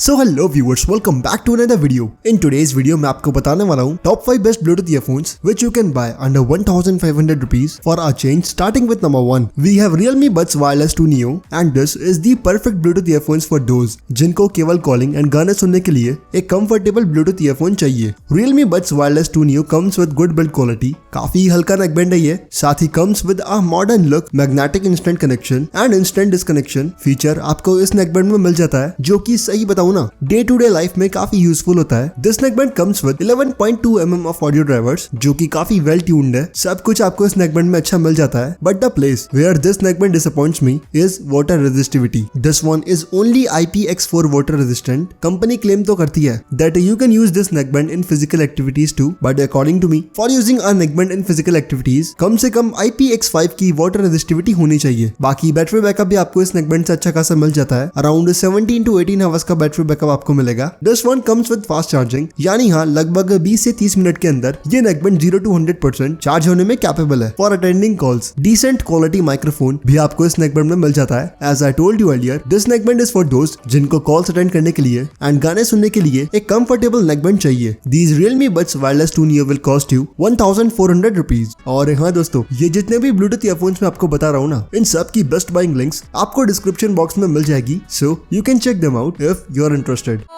So hello viewers, welcome back to another video. In today's video मैं आपको बताने वाला हूँ top 5 best Bluetooth earphones which you can buy under 1500 rupees for a change. Starting with number 1, we have Realme Buds Wireless 2 Neo and this is the perfect Bluetooth earphones for those जिनको केवल calling and गाने सुनने के लिए एक comfortable Bluetooth earphone चाहिए। Realme Buds Wireless 2 Neo comes with good build quality, काफी हल्का नेकबैंड है ये, साथ ही comes with a modern look, magnetic instant connection and instant disconnection feature आपको इस नेकबैंड में मिल जाता है, जो कि सही बताऊं ना डे टू डे लाइफ में काफी यूजफुल होता है। This neckband comes with 11.2 mm of audio drivers जो कि काफी वेल ट्यून्ड है। सब कुछ आपको इस नेकबैंड में अच्छा मिल जाता है, but the place where this neckband disappoints me is water resistivity. This one is only IPX4 water resistant. Company claim तो करती है that you can use this neckband in physical activities too, but according to me for using a neckband in physical activities कम से कम IPX5 की water resistivity होनी चाहिए। बाकी बैटरी बैकअप भी आपको इस नेकबैंड से अच्छा खासा मिल जाता है। अराउंड 17 to 18 आवर्स का बैटरी बैकअप आपको मिलेगा। This one comes with fast charging, यानी हाँ लगभग 20 से 30 मिनट के अंदर ये नेकबैंड 0 to 100% चार्ज होने में कैपेबल है for attending calls. Decent quality microphone भी आपको इस नेकबैंड में मिल जाता है। As I told you earlier, this neckband is for दोस्त जिनको कॉल्स अटेंड करने के लिए एंड गाने सुनने के लिए एक कंफर्टेबल नेकबैंड चाहिए। These Realme Buds Wireless 2 Neo will cost you 1400 rupees. और हाँ दोस्तों, ये जितने भी ब्लूटूथ ईयरफोन्स मैं आपको बता रहा हूँ ना, इन सब की बेस्ट बाइंग लिंक्स आपको डिस्क्रिप्शन बॉक्स में मिल जाएगी, so you can check them out if you're interested.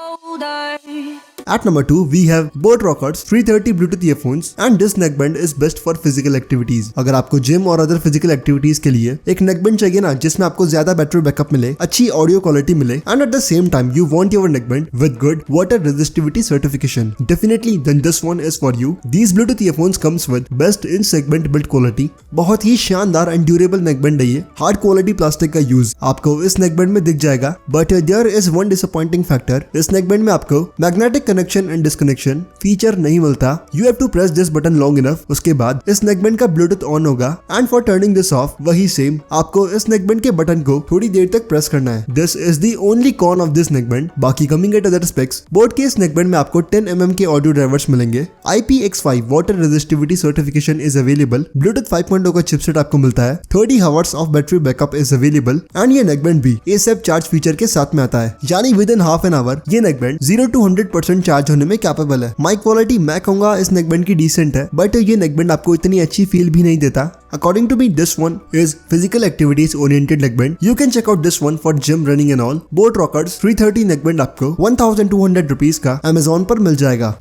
At number 2, we have Boat Rockers 330 Bluetooth earphones and this neckband is best for physical activities. अगर आपको जिम और other physical activities के लिए एक neckband चाहिए ना जिसमें आपको ज्यादा बैटरी बैकअप मिले, अच्छी ऑडियो क्वालिटी मिले and at the same time you want your neckband with good water resistivity certification, definitely then this one is for you. These Bluetooth earphones comes with best in segment build quality. बहुत ही शानदार and durable neckband है ये। Hard quality plastic का use आपको इस neckband में दिख जाएगा, but there is one disappointing factor. इस नेकबैंड में आपको magnetic connection and disconnection feature नहीं मिलता। You have to press this button long enough, उसके बाद इस नेकबैंड का ब्लूटूथ ऑन होगा and for turning this off वही सेम आपको इस नेकबैंड के बटन को थोड़ी देर तक प्रेस करना है। This is the only con of this neckband. बाकी coming at other specs, boat के इस नेकबैंड में आपको 10 mm के ऑडियो ड्राइवर्स मिलेंगे। IPX5 water resistivity certification is available. Bluetooth 5.0 का चिपसेट आपको मिलता है। 30 hours of battery backup is available and ये नेकबैंड भी ASAP चार्ज फीचर के साथ में आता है, यानी with in half an hour ये नेकबैंड 0 to 100% चार्ज होने में कैपेबल है। माइक क्वालिटी मैं कहूंगा इस नेकबैंड की डिसेंट है, बट ये नेकबैंड आपको इतनी अच्छी फील भी नहीं देता। According to me, this one is physical activities oriented neckband. You can check out this one for gym, running and all. Boat Rockers 330 neckband आपको 1200 रुपीज का Amazon पर मिल जाएगा।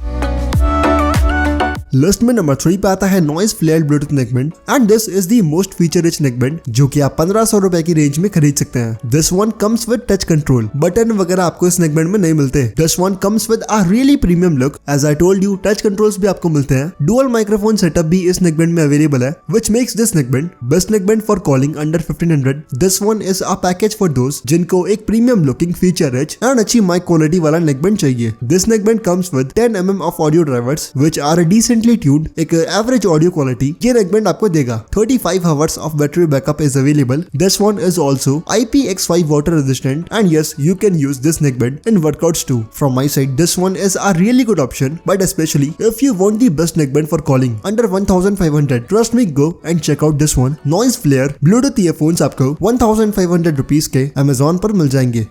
लिस्ट में नंबर 3 पे आता है noise flared Bluetooth neckband and this is the most feature rich neckband जो कि आप 1500 रुपए की रेंज में खरीद सकते हैं। This one comes with touch control, button वगैरह आपको इस नेकबैंड में नहीं मिलते। This one comes with a really premium look. As I told you, touch controls भी आपको मिलते हैं। डुअल माइक्रोफोन सेटअप भी इस नेकबैंड में अवेलेबल है, which makes this neckband best neckband for calling under 1500। This one is a package for दोस्त जिनको एक premium looking feature rich and अच्छी माइक क्वालिटी वाला नेकबैंड चाहिए। This neckband comes with 10 mm of audio drivers which are decently tuned. एक average audio quality ये neckband आपको देगा। 35 hours of battery backup is available. This one is also IPX5 water resistant and yes you can use this neckband in workouts too. From my side this one is a really good option, but specially if you want the best neckband for calling under 1500, trust me, go and check out this one. Noise Flair Bluetooth earphones आपको 1500 rupees के Amazon पर मिल जाएंगे।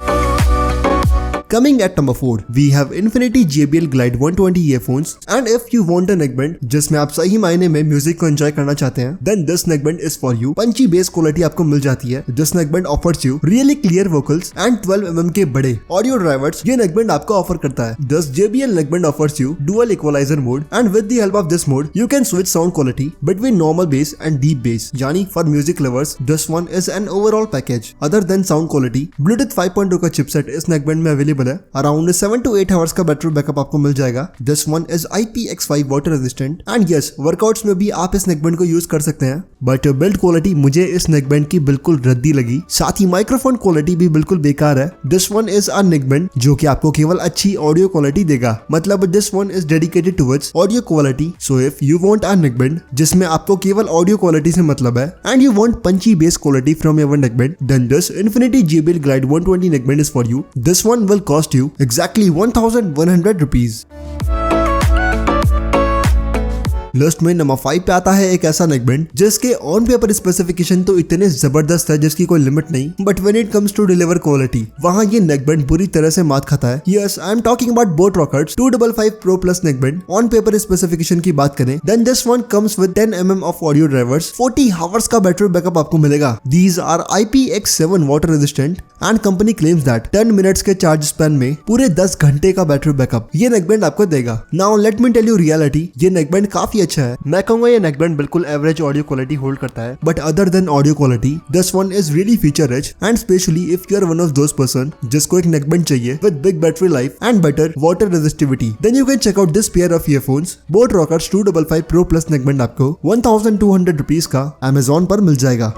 Coming at number 4, we have Infinity JBL Glide 120 earphones and if you want a neckband जिसमें आप सही मायने में music को एंजॉय करना चाहते हैं, then this neckband is for you. Panchi bass quality आपको मिल जाती है। This neckband offers you really clear vocals and 12 mm के बड़े ऑडियो ड्राइवर्स ये neckband आपको ऑफर करता है। This JBL neckband offers you dual equalizer mode and with the help of this mode you can switch sound quality between normal bass and deep bass, यानी for music lovers this one is an overall package other than sound quality. Bluetooth 5.0 का chipset इस neckband में available है। Around 7 to 8 hours का battery backup आपको मिल जाएगा। This one is IPX5 water resistant and yes workouts में भी आप इस नेकबैंड को यूज कर सकते हैं, बट बिल्ड क्वालिटी मुझे इस नेकबैंड की बिल्कुल रद्दी लगी। साथ ही माइक्रोफोन क्वालिटी भी बिल्कुल बेकार है। This one is a neckband जो कि आपको केवल अच्छी ऑडियो क्वालिटी देगा, मतलब this one is dedicated towards audio quality. So if you want a neckband जिसमें आपको केवल ऑडियो क्वालिटी से मतलब है and you want punchy bass quality from your neckband, then this Infinity JBL Glide 120 neckband is for you. This one will cost you exactly 1100 rupees. List में number 5 पे आता है एक ऐसा नेकबैंड जिसके ऑन पेपर स्पेसिफिकेशन तो इतने जबरदस्त है जिसकी कोई लिमिट नहीं, but when it comes to deliver quality वहाँ ये नेकबैंड बुरी तरह से मात खाता है। Yes, I am talking about Boat Rockerz 255 Pro Plus neckband. On paper specification की बात करें then this one comes with 10 mm of audio drivers, 40 hours का बैटरी बैकअप आपको मिलेगा। These are IPX7 water resistant and company claims that 10 minutes के charge span में पूरे 10 घंटे का बैटरी बैकअप ये नेकबैंड आपको देगा। Now let me tell you reality, ये नेकबैंड काफी अच्छा है। मैं कहूंगा ये नेकबैंड बिल्कुल एवरेज ऑडियो क्वालिटी होल्ड करता है, but other than audio quality this one is really feature rich and specially if you are one of those person जिसको एक नेकबैंड चाहिए with big battery life and better water resistivity, then you can check out this pair of earphones. Boat Rockerz 255 Pro Plus neckband आपको 1200 rupees का Amazon पर मिल जाएगा।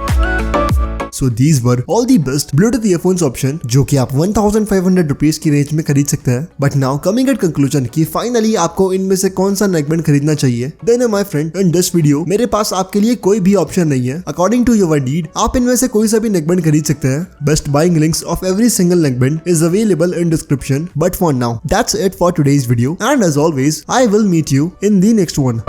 So these were all the best Bluetooth earphones option जो कि आप 1500 rupees की range में खरीद सकते हैं। But now coming at conclusion कि फाइनली आपको इनमें से कौन सा नेकबैंड खरीदना चाहिए, then my friend in this video मेरे पास आपके लिए कोई भी ऑप्शन नहीं है। अकॉर्डिंग टू योर नीड आप इनमें से कोई सा भी नेकबैंड खरीद सकते हैं। Best buying links of every single neckband is available in description. But for now that's it for today's video and as always I will meet you in the next one.